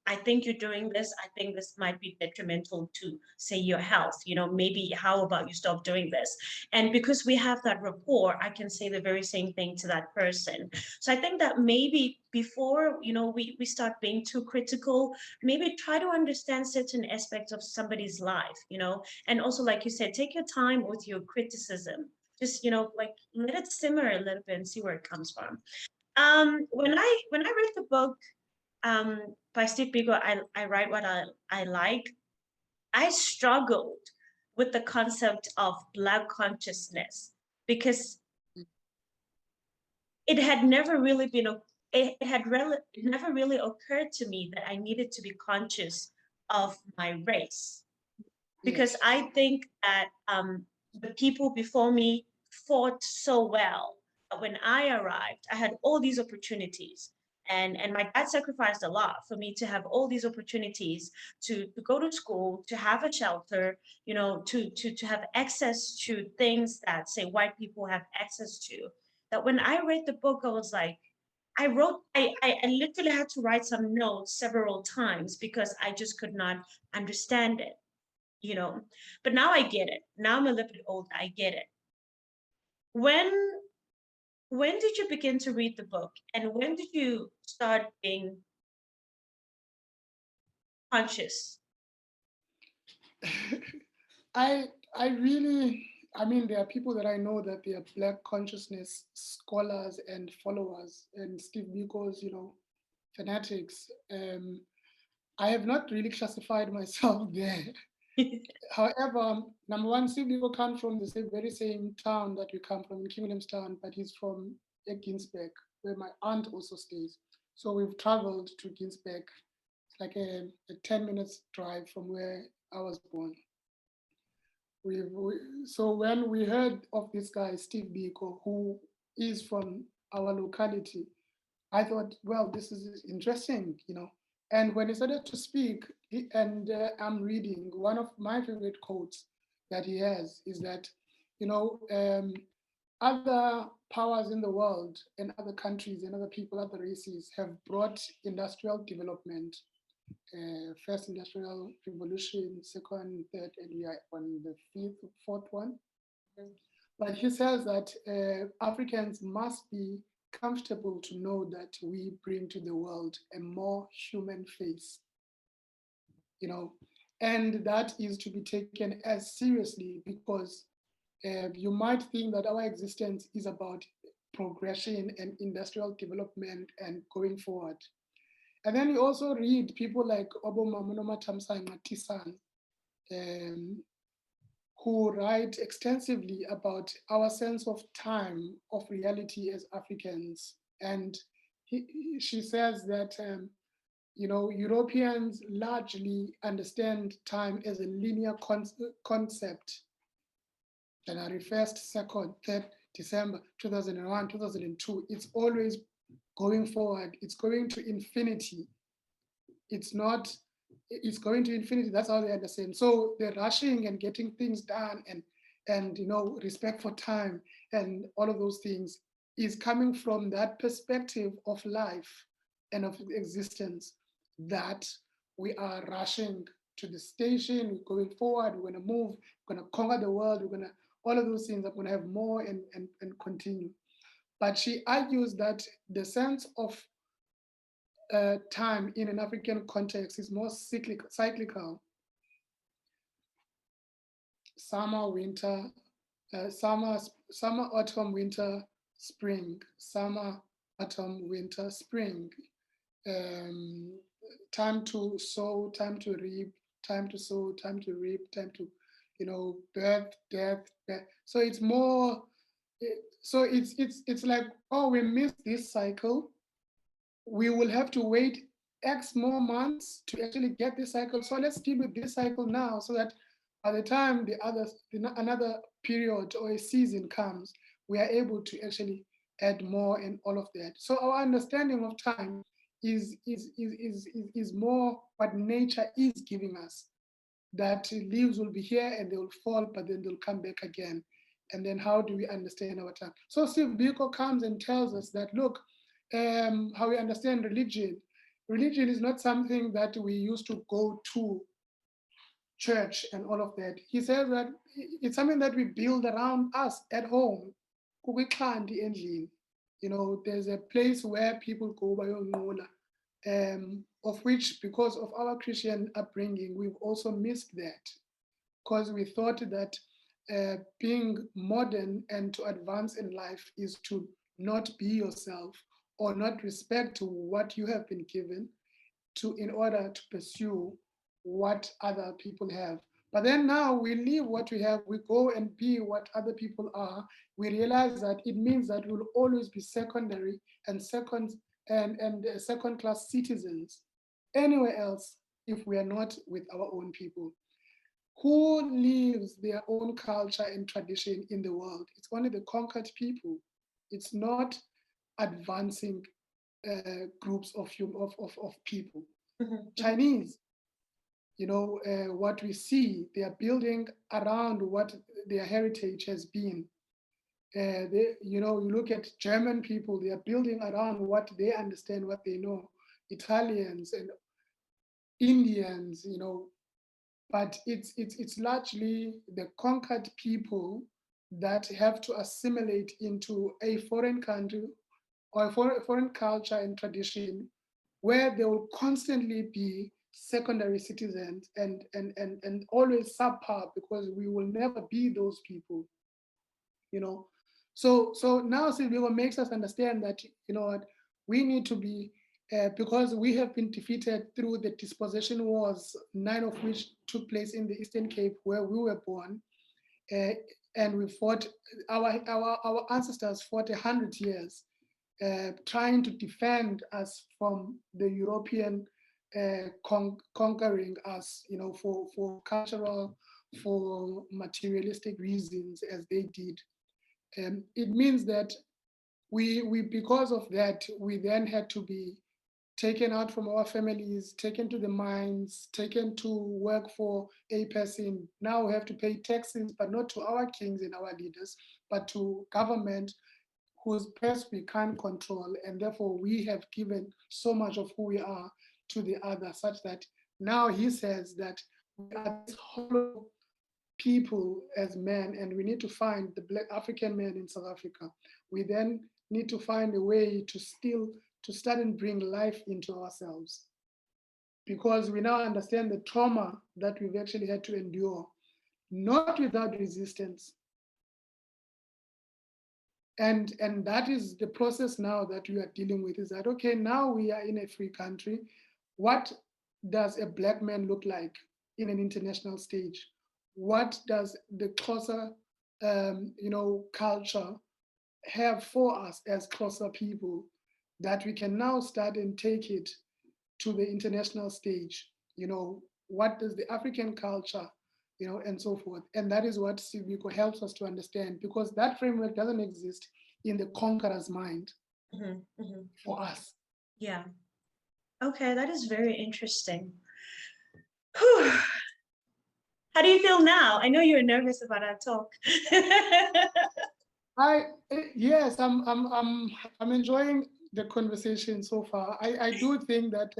Speaker 1: I think you're doing this. I think this might be detrimental to, say, your health. Maybe how about you stop doing this? And because we have that rapport, I can say the very same thing to that person. So I think that maybe before, we start being too critical, maybe try to understand certain aspects of somebody's life, and also, like you said, take your time with your criticism. Just, like let it simmer a little bit and see where it comes from. When I read the book by Steve Biko, I write what I like. I struggled with the concept of Black consciousness because it had never really been it never really occurred to me that I needed to be conscious of my race, because
Speaker 2: yes.
Speaker 1: I think that the people before me fought so well. When I arrived, I had all these opportunities. And my dad sacrificed a lot for me to have all these opportunities to go to school, to have a shelter, to have access to things that, say, white people have access to. That when I read the book, I was like, I literally had to write some notes several times because I just could not understand it you know but now I get it. Now I'm a little bit old, I get it. When when did you begin to read the book, and when did you start being conscious?
Speaker 2: I I really, I mean, there are people that I know that they are Black consciousness scholars and followers, and Steve Biko's, fanatics. I have not really classified myself there. However, number one, Steve Biko comes from the very same town that we come from, in King Williamstown, but he's from Ginsberg, where my aunt also stays. So we've traveled to Ginsberg. It's like a 10 minutes drive from where I was born. So when we heard of this guy, Steve Biko, who is from our locality, I thought, well, this is interesting. And when he started to speak, and I'm reading, one of my favorite quotes that he has is that, you know, um, other powers in the world and other countries and other people, other races have brought industrial development, first industrial revolution, second, third, and we are on the fourth one. But he says that Africans must be comfortable to know that we bring to the world a more human face, you know, and that is to be taken as seriously because you might think that our existence is about progression and industrial development and going forward. And then you also read people like Oboma Munomatamsa and Matisan, um, who write extensively about our sense of time, of reality as Africans. And she says that, Europeans largely understand time as a linear concept. January 1st, 2nd, 3rd, December 2001, 2002. It's always going forward. It's going to infinity. It's not, it's going to infinity. That's how they understand. So they're rushing and getting things done, and respect for time and all of those things is coming from that perspective of life and of existence, that we are rushing to the station, we're going forward, we're going to move, we're going to conquer the world, we're going to, all of those things are going to have more and continue. But she argues that the sense of time in an African context is more cyclical. Summer, winter, summer, autumn, winter, spring, summer. autumn, winter, spring, um, time to sow, time to reap, time to sow, time to reap, time to, birth, death. So it's more. So it's like, oh, we missed this cycle. We will have to wait X more months to actually get this cycle. So let's deal with this cycle now, so that by the time another period or a season comes, we are able to actually add more and all of that. So our understanding of time is more what nature is giving us, that leaves will be here and they will fall, but then they'll come back again. And then how do we understand our time? So Steve Biko comes and tells us that, look, how we understand religion. Religion is not something that we used to go to church and all of that. He says that it's something that we build around us at home. Kukwixhanti endlini. There's a place where people go bayonqula, of which, because of our Christian upbringing, we've also missed that, because we thought that being modern and to advance in life is to not be yourself or not respect what you have been given to, in order to pursue what other people have. But then now we leave what we have, we go and be what other people are. We realize that it means that we'll always be secondary and second class citizens anywhere else if we are not with our own people. Who lives their own culture and tradition in the world? It's only the conquered people. It's not advancing groups of people.
Speaker 1: Mm-hmm.
Speaker 2: Chinese, what we see, they are building around what their heritage has been. You look at German people, they are building around what they understand, what they know. Italians and Indians, but it's largely the conquered people that have to assimilate into a foreign country or a foreign culture and tradition, where they will constantly be secondary citizens and always subpar, because we will never be those people, you know. So now Silvio makes us understand that, what we need to be, because we have been defeated through the dispossession wars, 9 of which took place in the Eastern Cape where we were born, uh, and we fought. Our ancestors fought 100 years, trying to defend us from the European conquering us, for cultural, for materialistic reasons, as they did. It means that we because of that, we then had to be taken out from our families, taken to the mines, taken to work for a person. Now we have to pay taxes, but not to our kings and our leaders, but to government whose purse we can't control. And therefore, we have given so much of who we are to the other, such that now he says that we are this hollow people as men, and we need to find the Black African man in South Africa. We then need to find a way to start and bring life into ourselves, because we now understand the trauma that we've actually had to endure, not without resistance. And that is the process now that we are dealing with, is that, okay, now we are in a free country. What does a black man look like in an international stage? What does the closer culture have for us as closer people, that we can now start and take it to the international stage? What does the African culture, and so forth. And that is what Civico helps us to understand, because that framework doesn't exist in the conqueror's mind
Speaker 1: Mm-hmm. Mm-hmm.
Speaker 2: for us.
Speaker 1: Yeah. Okay, that is very interesting. Whew. How do you feel now? I know you're nervous about our talk.
Speaker 2: Yes, I'm enjoying the conversation so far. I do think that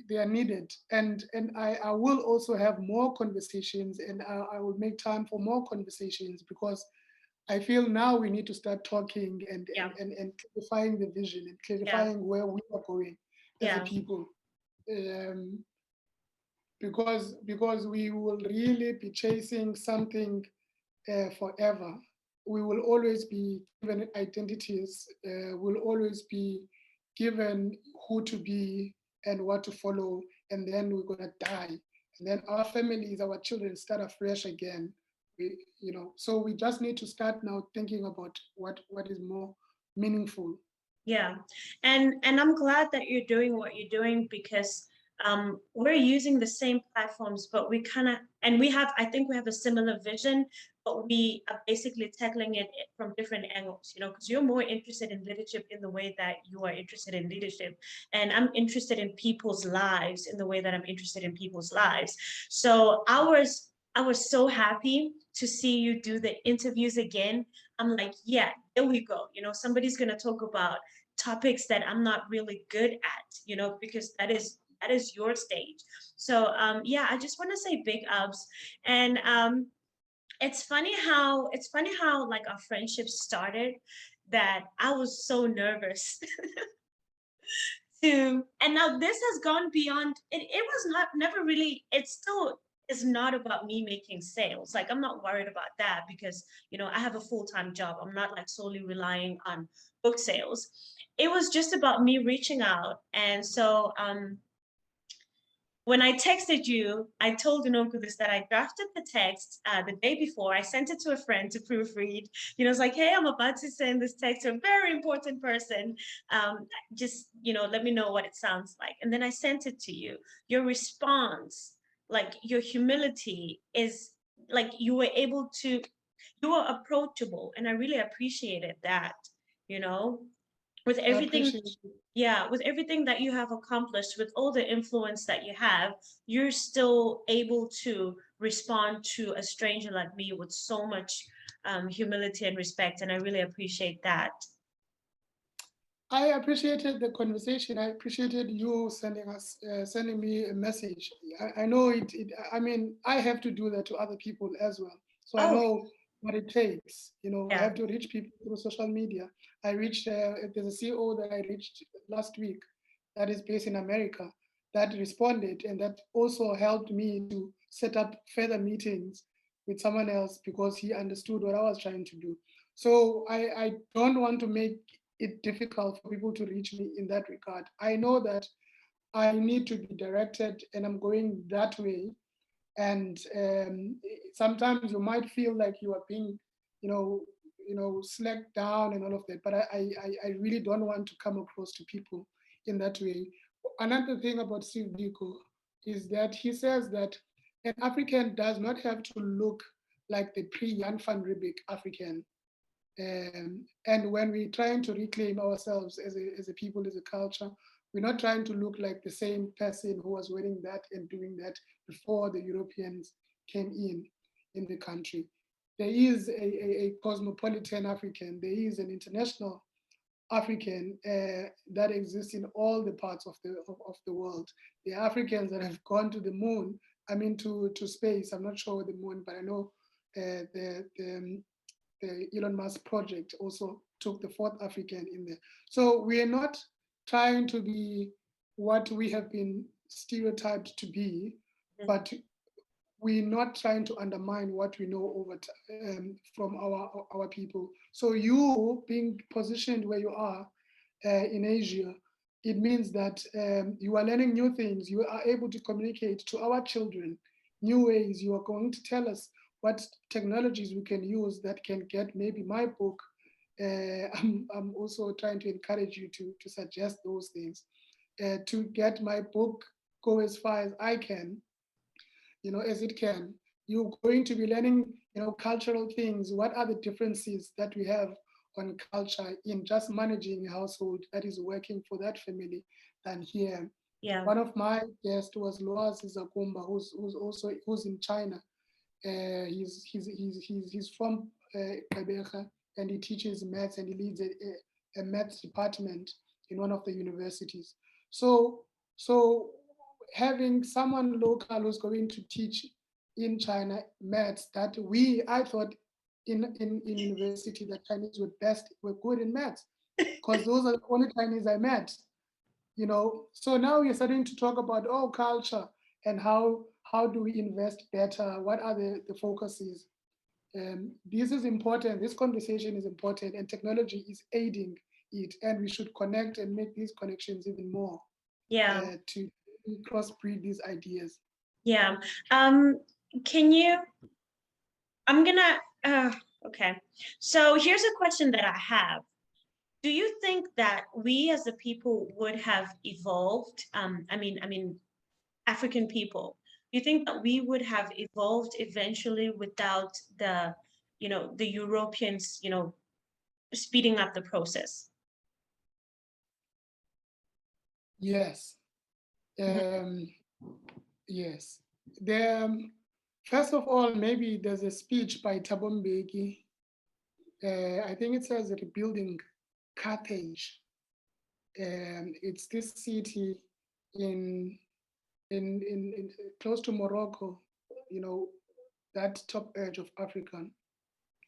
Speaker 2: they are needed, and I will also have more conversations, and I will make time for more conversations, because I feel now we need to start talking
Speaker 1: Yeah.
Speaker 2: and clarifying the vision and
Speaker 1: Yeah.
Speaker 2: clarifying where we are going as a
Speaker 1: Yeah.
Speaker 2: people. Um, because we will really be chasing something forever. we will always be given identities, will always be given who to be and what to follow, and then we're gonna die, and then our families, our children start afresh again. So we just need to start now thinking about what is more meaningful.
Speaker 1: Yeah. And I'm glad that you're doing what you're doing because we're using the same platforms, but we kind of, and we have, I think we have a similar vision, but we are basically tackling it from different angles, you know, because you're more interested in leadership in the way that you are interested in leadership. And I'm interested in people's lives in the way that I'm interested in people's lives. So I was so happy to see you do the interviews again. I'm like, yeah, there we go. You know, somebody's going to talk about topics that I'm not really good at, you know, because that is your stage. So yeah, I just want to say big ups. And it's funny how like our friendship started, that I was so nervous to, and now this has gone beyond it. It was not never really, it still is not about me making sales. Like I'm not worried about that because you know I have a full-time job. I'm not like solely relying on book sales. It was just about me reaching out. And so when I texted you, I told Mnqwazi that I drafted the text the day before. I sent it to a friend to proofread. You know, it's like, hey, I'm about to send this text to a very important person. Just, you know, let me know what it sounds like. And then I sent it to you. Your response, like your humility is like you were able to, you were approachable. And I really appreciated that, you know, with
Speaker 2: I
Speaker 1: everything,
Speaker 2: appreciate it.
Speaker 1: yeah, with everything that you have accomplished, with all the influence that you have, you're still able to respond to a stranger like me with so much humility and respect, and I really appreciate that.
Speaker 2: I appreciated the conversation. I appreciated you sending me a message. I know it. I mean, I have to do that to other people as well. So I
Speaker 1: Oh,
Speaker 2: know what it takes. I
Speaker 1: yeah,
Speaker 2: have to reach people through social media. I reached. There's a CEO that I reached last week, that is based in America, that responded, and that also helped me to set up further meetings with someone else because he understood what I was trying to do. So I don't want to make it difficult for people to reach me in that regard. I know that I need to be directed and I'm going that way. And sometimes you might feel like you are being, you know, slacked down and all of that. But I really don't want to come across to people in that way. Another thing about Steve Biko is that he says that an African does not have to look like the pre-Jan van Riebeeck African. And when we're trying to reclaim ourselves as a people, as a culture, we're not trying to look like the same person who was wearing that and doing that before the Europeans came in the country. There is a cosmopolitan African, there is an international African that exists in all the parts of the world. The Africans that have gone to the moon, I mean to space. I'm not sure the moon, but I know the Elon Musk project also took the fourth African in there. So we are not trying to be what we have been stereotyped to be, but we're not trying to undermine what we know from our people. So you being positioned where you are in Asia, it means that you are learning new things. You are able to communicate to our children new ways. You are going to tell us what technologies we can use that can get maybe my book. I'm also trying to encourage you to suggest those things to get my book go as far as I can, as it can. You're going to be learning, cultural things. What are the differences that we have on culture in just managing a household that is working for that family than here?
Speaker 1: yeah,
Speaker 2: One of my guests was Loaz Zakumba, who's in China. He's from Quebec, and he teaches maths and he leads a maths department in one of the universities. So having someone local who's going to teach in China maths that I thought in university that Chinese were good in maths because those are the only Chinese I met. So now we're starting to talk about culture and how do we invest better, what are the focuses. This is important. This conversation is important, and technology is aiding it. And we should connect and make these connections even more
Speaker 1: Yeah.
Speaker 2: to crossbreed these ideas.
Speaker 1: Yeah. Um, can you, I'm gonna, okay. So here's a question that I have. Do you think that we as a people would have evolved? I mean, African people, do you think that we would have evolved eventually without the Europeans, speeding up the process?
Speaker 2: Yes,
Speaker 1: Mhm.
Speaker 2: um, yes. The, first of all, maybe there's a speech by Thabo Mbeki. I think it says rebuilding Carthage. It's this city in, in close to Morocco, you know, that top edge of Africa,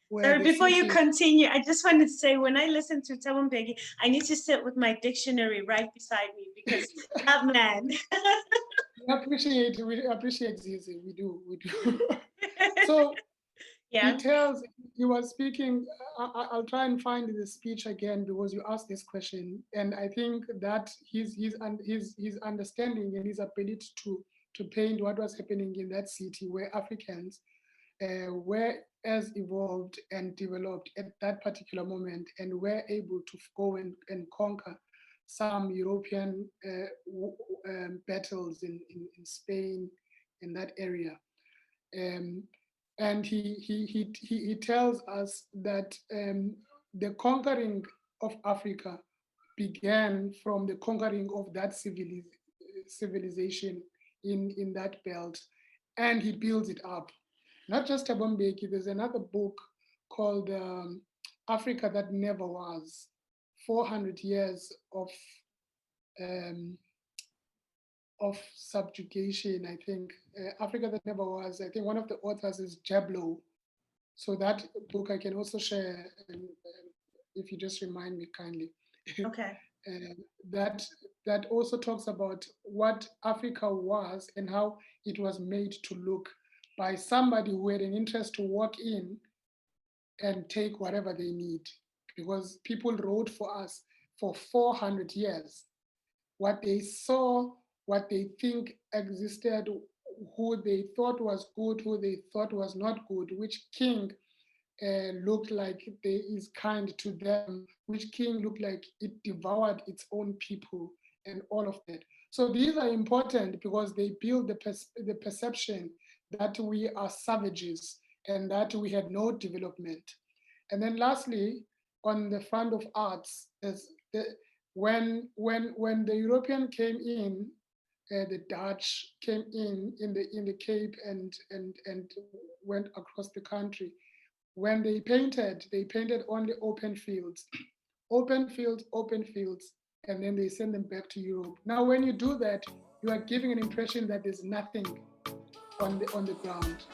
Speaker 2: where
Speaker 1: Sorry,
Speaker 2: the
Speaker 1: before you
Speaker 2: city.
Speaker 1: continue, I just wanted to say when I listen to Tabumbegi, I need to sit with my dictionary right beside me because that man.
Speaker 2: We appreciate Zizi. We do. So he
Speaker 1: Yeah.
Speaker 2: tells, he was speaking. I'll try and find the speech again because you asked this question, and I think that his understanding and his ability to paint what was happening in that city where Africans were as evolved and developed at that particular moment and were able to go and conquer some European battles in Spain, in that area. Um, and he tells us that the conquering of Africa began from the conquering of that civilization in that belt, and he builds it up. Not just Abombeki, there's another book called Africa That Never Was, 400 years um, of subjugation, I think. Africa That Never Was, I think one of the authors is Jablo. So that book I can also share, if you just remind me kindly.
Speaker 1: Okay.
Speaker 2: uh, that that also talks about what Africa was and how it was made to look by somebody who had an interest to walk in and take whatever they need. Because people wrote for us for 400 years what they saw, what they think existed, who they thought was good, who they thought was not good, which king looked like there is kind to them, which king looked like it devoured its own people, and all of that. So these are important because they build the perception that we are savages and that we had no development. And then lastly, on the front of arts, when the European came in, the Dutch came in the Cape and went across the country. When they painted only open fields, open fields, and then they send them back to Europe. Now, when you do that, you are giving an impression that there's nothing on the ground.